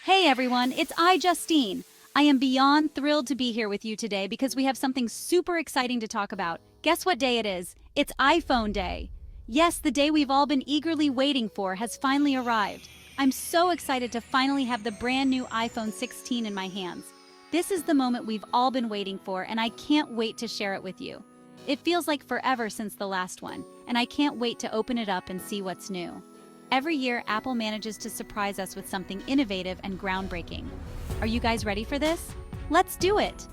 Hey everyone, it's Justine. I am beyond thrilled to be here with you today because we have something super exciting to talk about. Guess what day it is? It's iPhone Day. Yes, the day we've all been eagerly waiting for has finally arrived. I'm so excited to finally have the brand new iPhone 16 in my hands. This is the moment we've all been waiting for, and I can't wait to share it with you. It feels like forever since the last one, and I can't wait to open it up and see what's new. Every year, Apple manages to surprise us with something innovative and groundbreaking. Are you guys ready for this? Let's do it!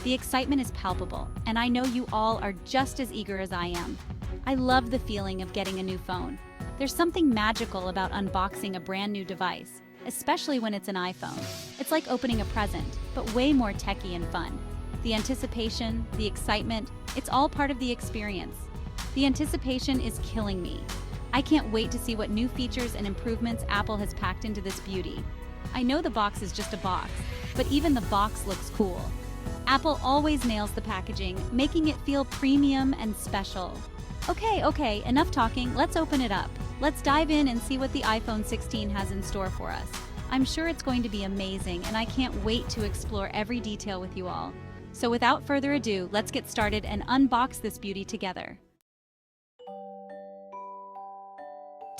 The excitement is palpable, and I know you all are just as eager as I am. I love the feeling of getting a new phone. There's something magical about unboxing a brand new device, especially when it's an iPhone. It's like opening a present, but way more techy and fun. The anticipation, the excitement, it's all part of the experience. The anticipation is killing me. I can't wait to see what new features and improvements Apple has packed into this beauty. I know the box is just a box, but even the box looks cool. Apple always nails the packaging, making it feel premium and special. Okay, enough talking, let's open it up. Let's dive in and see what the iPhone 16 has in store for us. I'm sure it's going to be amazing, and I can't wait to explore every detail with you all. So without further ado, let's get started and unbox this beauty together.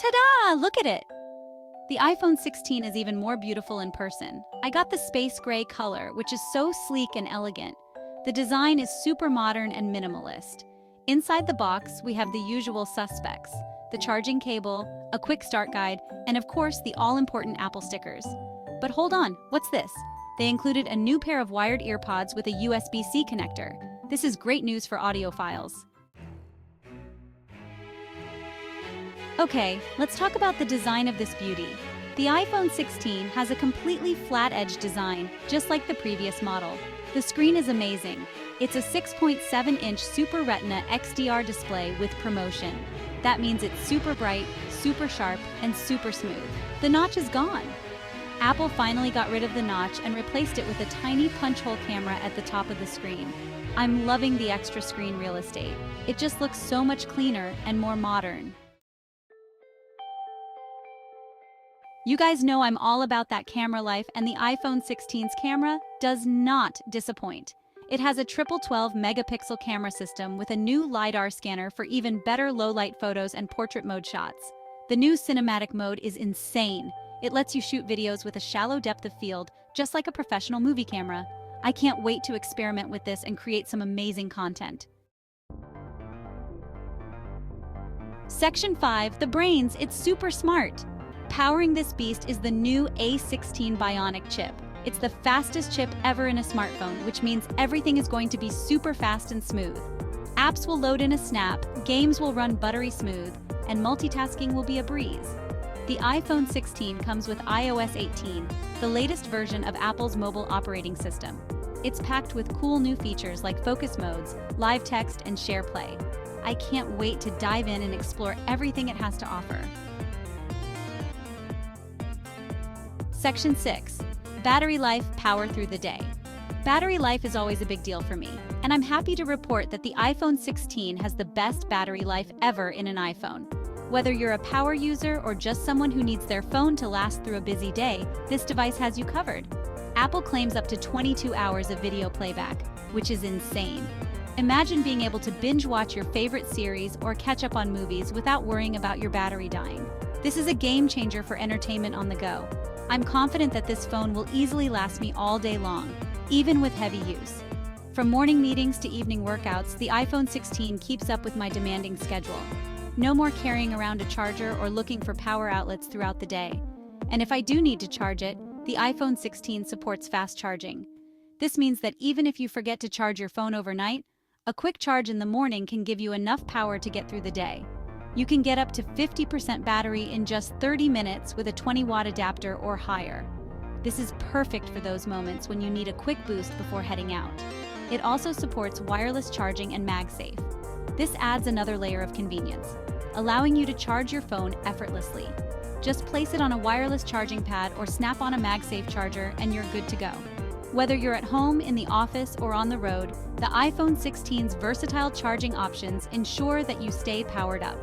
Ta-da! Look at it! The iPhone 16 is even more beautiful in person. I got the space gray color, which is so sleek and elegant. The design is super modern and minimalist. Inside the box, we have the usual suspects: the charging cable, a quick start guide, and of course the all-important Apple stickers. But hold on, what's this? They included a new pair of wired earpods with a USB-C connector. This is great news for audiophiles. Okay, let's talk about the design of this beauty. The iPhone 16 has a completely flat-edge design, just like the previous model. The screen is amazing. It's a 6.7-inch Super Retina XDR display with ProMotion. That means it's super bright, super sharp, and super smooth. The notch is gone. Apple finally got rid of the notch and replaced it with a tiny punch-hole camera at the top of the screen. I'm loving the extra screen real estate. It just looks so much cleaner and more modern. You guys know I'm all about that camera life, and the iPhone 16's camera does not disappoint. It has a triple 12-megapixel camera system with a new LiDAR scanner for even better low-light photos and portrait mode shots. The new cinematic mode is insane. It lets you shoot videos with a shallow depth of field, just like a professional movie camera. I can't wait to experiment with this and create some amazing content. Section 5, the brains. It's super smart. Powering this beast is the new A16 Bionic chip. It's the fastest chip ever in a smartphone, which means everything is going to be super fast and smooth. Apps will load in a snap, games will run buttery smooth, and multitasking will be a breeze. The iPhone 16 comes with iOS 18, the latest version of Apple's mobile operating system. It's packed with cool new features like focus modes, live text, and share play. I can't wait to dive in and explore everything it has to offer. Section 6. Battery life, power through the day. Battery life is always a big deal for me, and I'm happy to report that the iPhone 16 has the best battery life ever in an iPhone. Whether you're a power user or just someone who needs their phone to last through a busy day, this device has you covered. Apple claims up to 22 hours of video playback, which is insane. Imagine being able to binge watch your favorite series or catch up on movies without worrying about your battery dying. This is a game changer for entertainment on the go. I'm confident that this phone will easily last me all day long, even with heavy use. From morning meetings to evening workouts, the iPhone 16 keeps up with my demanding schedule. No more carrying around a charger or looking for power outlets throughout the day. And if I do need to charge it, the iPhone 16 supports fast charging. This means that even if you forget to charge your phone overnight, a quick charge in the morning can give you enough power to get through the day. You can get up to 50% battery in just 30 minutes with a 20-watt adapter or higher. This is perfect for those moments when you need a quick boost before heading out. It also supports wireless charging and MagSafe. This adds another layer of convenience, allowing you to charge your phone effortlessly. Just place it on a wireless charging pad or snap on a MagSafe charger and you're good to go. Whether you're at home, in the office, or on the road, the iPhone 16's versatile charging options ensure that you stay powered up.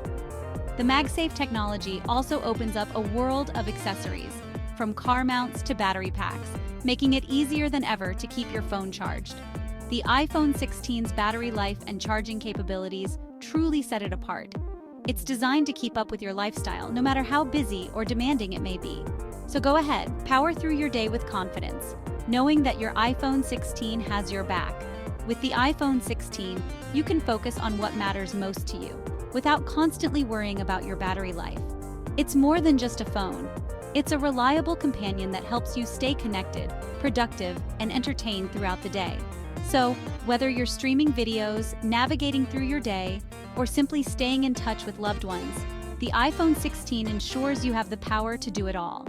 The MagSafe technology also opens up a world of accessories. from car mounts to battery packs, making it easier than ever to keep your phone charged. The iPhone 16's battery life and charging capabilities truly set it apart. It's designed to keep up with your lifestyle, no matter how busy or demanding it may be. So go ahead, power through your day with confidence, knowing that your iPhone 16 has your back. With the iPhone 16, you can focus on what matters most to you, without constantly worrying about your battery life. It's more than just a phone. It's a reliable companion that helps you stay connected, productive, and entertained throughout the day. So, whether you're streaming videos, navigating through your day, or simply staying in touch with loved ones, the iPhone 16 ensures you have the power to do it all.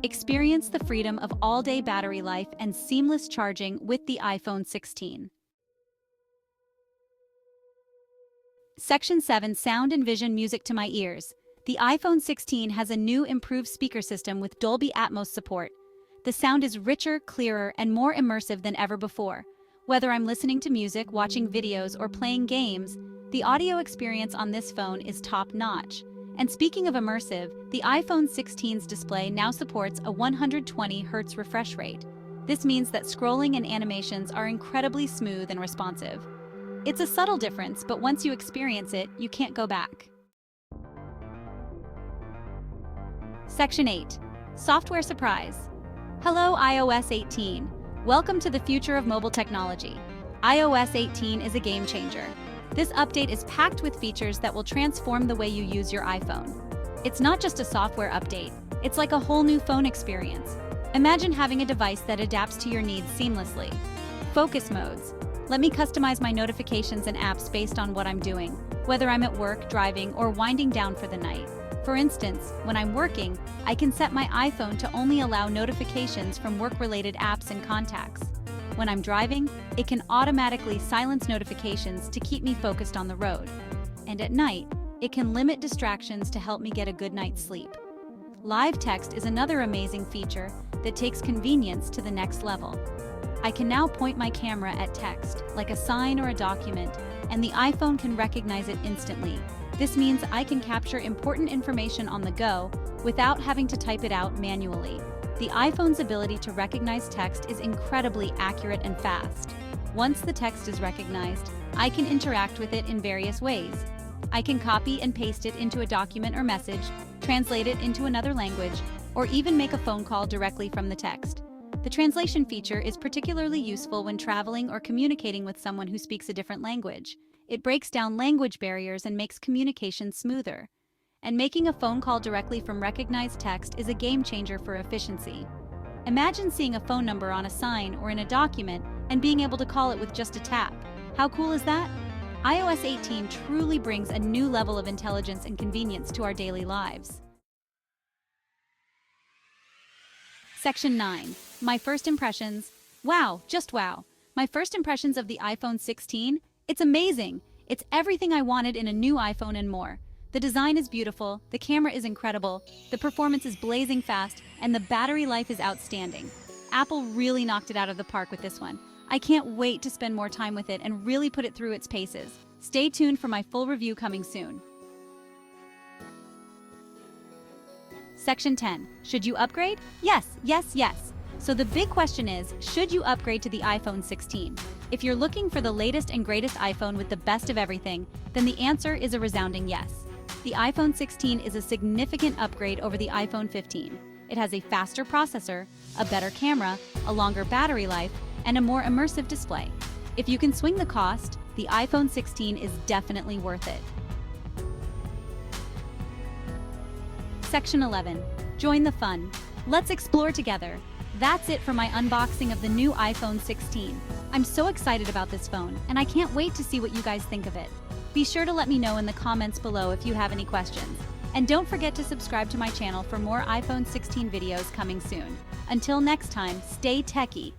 Experience the freedom of all-day battery life and seamless charging with the iPhone 16. Section 7. Sound and Vision Music to my ears. The iPhone 16 has a new improved speaker system with Dolby Atmos support. The sound is richer, clearer, and more immersive than ever before. Whether I'm listening to music, watching videos, or playing games, the audio experience on this phone is top-notch. And speaking of immersive, the iPhone 16's display now supports a 120 Hz refresh rate. This means that scrolling and animations are incredibly smooth and responsive. It's a subtle difference, but once you experience it, you can't go back. Section 8. Software Surprise. Hello iOS 18. Welcome to the future of mobile technology. iOS 18 is a game changer. This update is packed with features that will transform the way you use your iPhone. It's not just a software update, it's like a whole new phone experience. Imagine having a device that adapts to your needs seamlessly. Focus modes. Let me customize my notifications and apps based on what I'm doing, whether I'm at work, driving, or winding down for the night. For instance, when I'm working, I can set my iPhone to only allow notifications from work-related apps and contacts. When I'm driving, it can automatically silence notifications to keep me focused on the road. And at night, it can limit distractions to help me get a good night's sleep. Live text is another amazing feature that takes convenience to the next level. I can now point my camera at text, like a sign or a document, and the iPhone can recognize it instantly. This means I can capture important information on the go without having to type it out manually. The iPhone's ability to recognize text is incredibly accurate and fast. Once the text is recognized, I can interact with it in various ways. I can copy and paste it into a document or message, translate it into another language, or even make a phone call directly from the text. The translation feature is particularly useful when traveling or communicating with someone who speaks a different language. It breaks down language barriers and makes communication smoother. And making a phone call directly from recognized text is a game changer for efficiency. Imagine seeing a phone number on a sign or in a document and being able to call it with just a tap. How cool is that? iOS 18 truly brings a new level of intelligence and convenience to our daily lives. Section 9. My first impressions. Wow, just wow. My first impressions of the iPhone 16? It's amazing. It's everything I wanted in a new iPhone and more. The design is beautiful, the camera is incredible, the performance is blazing fast, and the battery life is outstanding. Apple really knocked it out of the park with this one. I can't wait to spend more time with it and really put it through its paces. Stay tuned for my full review coming soon. Section 10. Should you upgrade? Yes, yes, yes. So the big question is, should you upgrade to the iPhone 16? If you're looking for the latest and greatest iPhone with the best of everything, then the answer is a resounding yes. The iPhone 16 is a significant upgrade over the iPhone 15. It has a faster processor, a better camera, a longer battery life, and a more immersive display. If you can swing the cost, the iPhone 16 is definitely worth it. Section 11. Join the fun. Let's explore together. That's it for my unboxing of the new iPhone 16. I'm so excited about this phone, and I can't wait to see what you guys think of it. Be sure to let me know in the comments below if you have any questions. And don't forget to subscribe to my channel for more iPhone 16 videos coming soon. Until next time, stay techie.